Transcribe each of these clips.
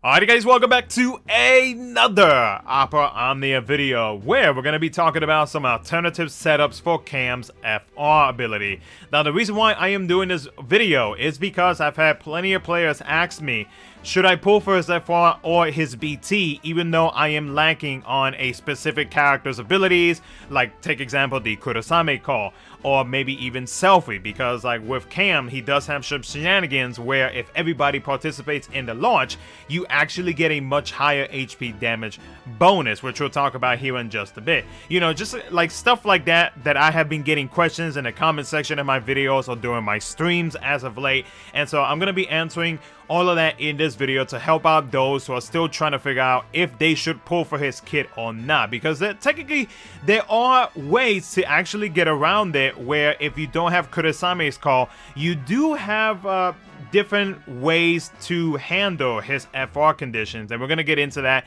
Alright guys, welcome back to another Opera Omnia video where we're going to be talking about some alternative setups for Cam's FR ability. Now the reason why I am doing this video is because I've had plenty of players ask me, should I pull for his FR or his BT even though I am lacking on a specific character's abilities, like take example the Kurasame call, or maybe even Selfie, because like with Cam he does have some shenanigans where if everybody participates in the launch, you actually get a much higher HP damage bonus, which we'll talk about here in just a bit. You know, just like stuff like that I have been getting questions in the comment section of my videos or during my streams as of late, and so I'm gonna be answering all of that in this video to help out those who are still trying to figure out if they should pull for his kit or not, because technically there are ways to actually get around it where if you don't have Kurasame's call, you do have different ways to handle his FR conditions, and we're going to get into that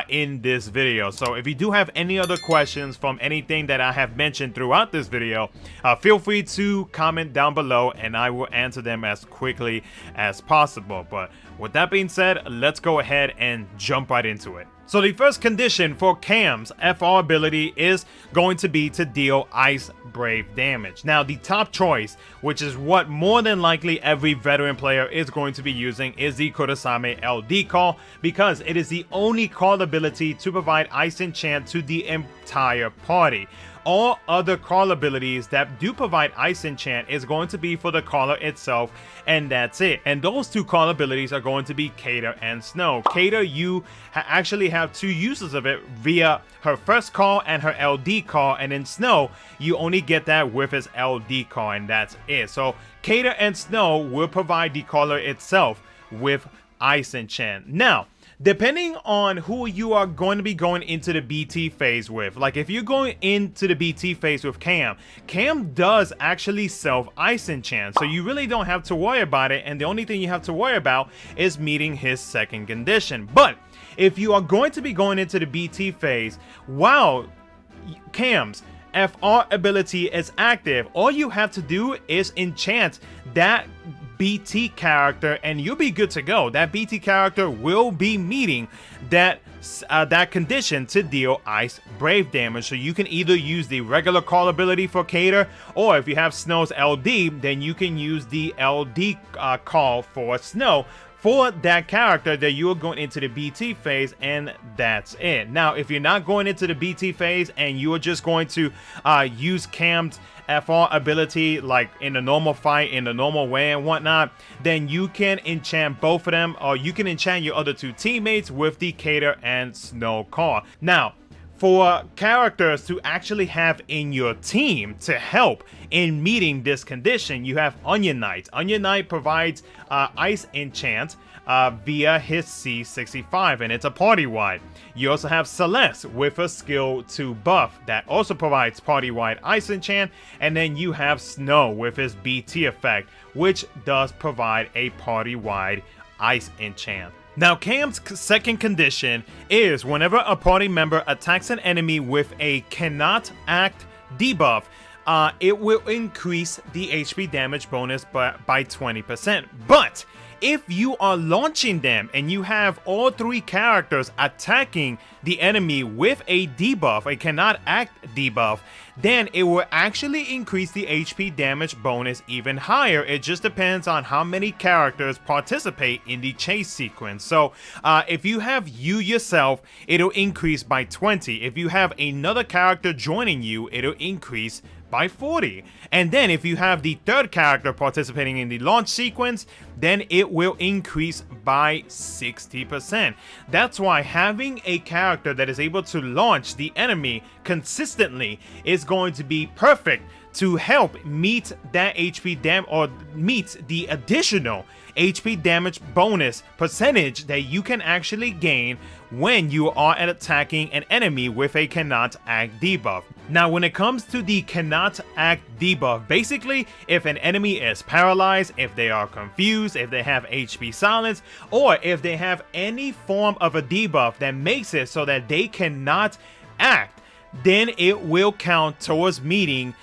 in this video. So if you do have any other questions from anything that I have mentioned throughout this video, feel free to comment down below and I will answer them as quickly as possible. But with that being said, let's go ahead and jump right into it. So the first condition for Cam's FR ability is going to be to deal Ice Brave damage. Now the top choice, which is what more than likely every veteran player is going to be using, is the Kurasame LD call, because it is the only call ability to provide Ice Enchant to the entire party. All other call abilities that do provide Ice Enchant is going to be for the caller itself, and that's it. And those two call abilities are going to be Cater and Snow. Cater, you actually have two uses of it via her first call and her LD call, and in Snow, you only get that with his LD call, and that's it. So Cater and Snow will provide the caller itself with Ice Enchant. Now, depending on who you are going to be going into the BT phase with, like if you're going into the BT phase with Cam does actually self Ice Enchant, so you really don't have to worry about it, and the only thing you have to worry about is meeting his second condition. But if you are going to be going into the BT phase while Cam's FR ability is active, all you have to do is enchant that BT character and you'll be good to go. That BT character will be meeting that condition to deal Ice Brave damage. So you can either use the regular call ability for Cater, or if you have Snow's LD, then you can use the LD call for Snow for that character that you are going into the BT phase, and that's it. Now, if you're not going into the BT phase and you are just going to use Cam's FR ability like in the normal fight, in the normal way and whatnot, then you can enchant both of them, or you can enchant your other two teammates with the Cater and Snow call. Now, for characters to actually have in your team to help in meeting this condition, you have Onion Knight. Onion Knight provides Ice Enchant via his C65, and it's a party-wide. You also have Celeste with a skill 2 buff that also provides party-wide Ice Enchant, and then you have Snow with his BT effect, which does provide a party-wide Ice Enchant. Now, Cam's second condition is whenever a party member attacks an enemy with a cannot act debuff, it will increase the HP damage bonus by 20%. But if you are launching them and you have all three characters attacking the enemy with a debuff, a cannot act debuff, then it will actually increase the HP damage bonus even higher. It just depends on how many characters participate in the chase sequence. So if you have you yourself, it'll increase by 20. If you have another character joining you, it'll increase by 40. And then if you have the third character participating in the launch sequence, then it will increase by 60%. That's why having a character that is able to launch the enemy consistently is going to be perfect to help meet that HP damage, or meet the additional HP damage bonus percentage that you can actually gain when you are attacking an enemy with a cannot act debuff. Now, when it comes to the cannot act debuff, basically if an enemy is paralyzed, if they are confused, if they have HP silence, or if they have any form of a debuff that makes it so that they cannot act, then it will count towards meeting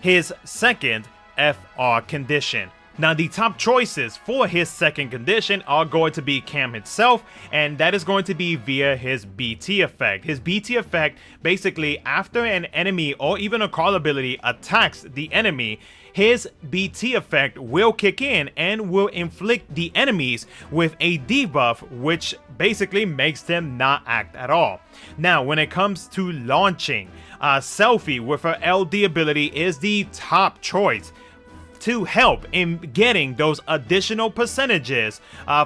his second FR condition. Now, the top choices for his second condition are going to be Cam himself, and that is going to be via his BT effect. His BT effect, basically, after an enemy or even a call ability attacks the enemy, his BT effect will kick in and will inflict the enemies with a debuff, which basically makes them not act at all. Now, when it comes to launching, Selfie with her LD ability is the top choice to help in getting those additional percentages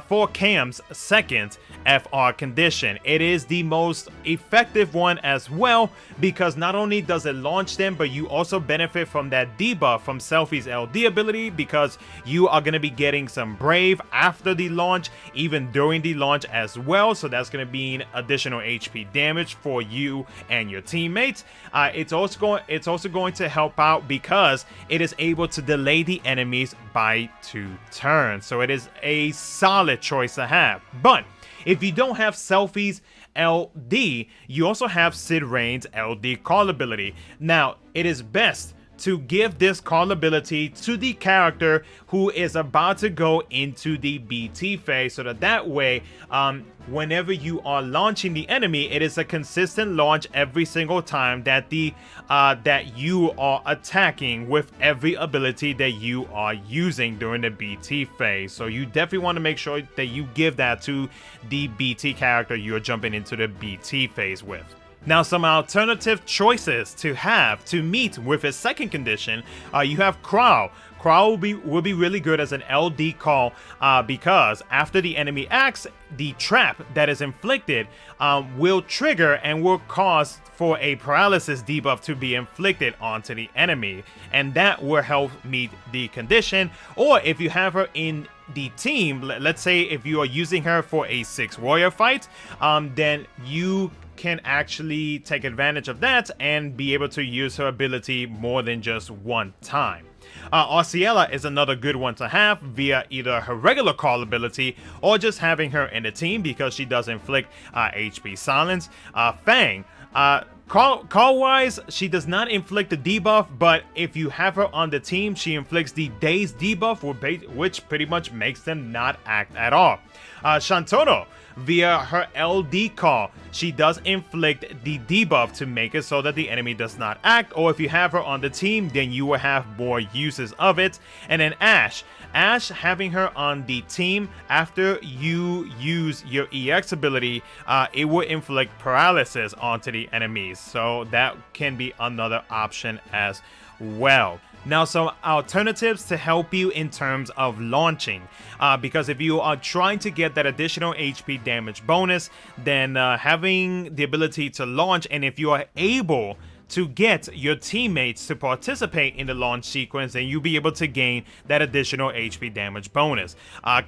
for Cam's second FR condition. It is the most effective one as well, because not only does it launch them, but you also benefit from that debuff from Selfie's LD ability, because you are going to be getting some Brave after the launch, even during the launch as well. So that's going to be an additional HP damage for you and your teammates. It's also going to help out because it is able to delay the enemies by 2 turns. So it is a solid choice to have. But if you don't have Selfie's LD, you also have Sid Rain's LD call ability. Now, it is best to give this call ability to the character who is about to go into the BT phase, so that way, whenever you are launching the enemy, it is a consistent launch every single time that that you are attacking with every ability that you are using during the BT phase. So you definitely want to make sure that you give that to the BT character you're jumping into the BT phase with. Now, some alternative choices to have to meet with his second condition, you have Crow. Crow will be really good as an LD call because after the enemy acts, the trap that is inflicted will trigger and will cause for a paralysis debuff to be inflicted onto the enemy, and that will help meet the condition. Or if you have her in the team, let's say if you are using her for a 6 warrior fight, then you can actually take advantage of that and be able to use her ability more than just one time. Arciela is another good one to have via either her regular call ability or just having her in the team because she does inflict HP silence. Fang, call wise, she does not inflict the debuff, but if you have her on the team, she inflicts the Daze debuff, which pretty much makes them not act at all. Shantoro, via her LD call, she does inflict the debuff to make it so that the enemy does not act, or if you have her on the team, then you will have more uses of it. And then Ash, having her on the team, after you use your EX ability, it will inflict paralysis onto the enemies, so that can be another option as well. Now, some alternatives to help you in terms of launching, because if you are trying to get that additional HP damage bonus, then having the ability to launch, and if you are able to get your teammates to participate in the launch sequence, then you'll be able to gain that additional HP damage bonus.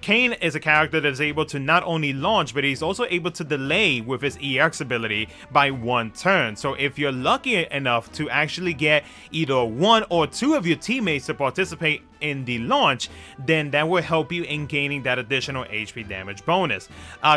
Kane is a character that is able to not only launch, but he's also able to delay with his EX ability by 1 turn. So if you're lucky enough to actually get either 1 or 2 of your teammates to participate in the launch, then that will help you in gaining that additional HP damage bonus.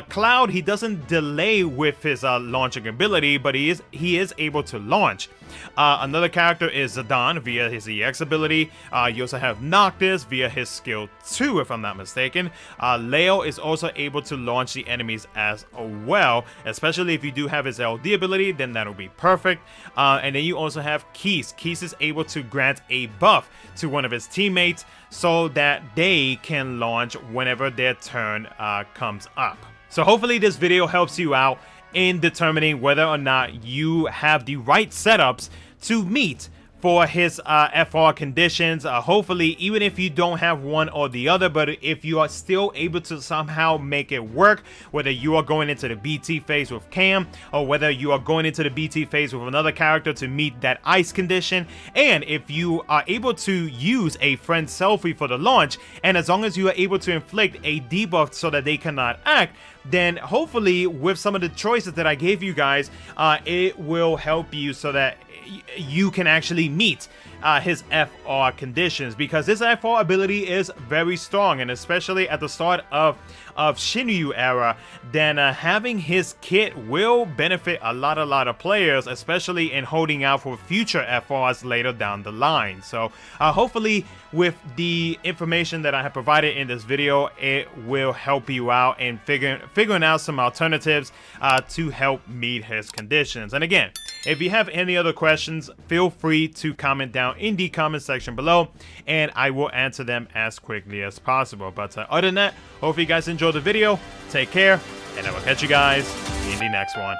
Cloud, he doesn't delay with his launching ability, but he is able to launch. Another character is Zidane via his EX ability. You also have Noctis via his skill 2, if I'm not mistaken. Leo is also able to launch the enemies as well, especially if you do have his LD ability, then that'll be perfect. And then you also have Keese. Keese is able to grant a buff to one of his teammates so that they can launch whenever their turn comes up. So hopefully this video helps you out in determining whether or not you have the right setups to meet for his FR conditions. Hopefully, even if you don't have one or the other, but if you are still able to somehow make it work, whether you are going into the BT phase with Cam, or whether you are going into the BT phase with another character to meet that ice condition, and if you are able to use a friend selfie for the launch, and as long as you are able to inflict a debuff so that they cannot act, then hopefully with some of the choices that I gave you guys, it will help you so that you can actually meet his FR conditions, because his FR ability is very strong, and especially at the start of Shinryu era, then having his kit will benefit a lot of players, especially in holding out for future FRs later down the line. So hopefully with the information that I have provided in this video, it will help you out in figuring out some alternatives to help meet his conditions. And again, if you have any other questions, feel free to comment down in the comment section below, and I will answer them as quickly as possible. But other than that, hope you guys enjoyed the video. Take care, and I will catch you guys in the next one.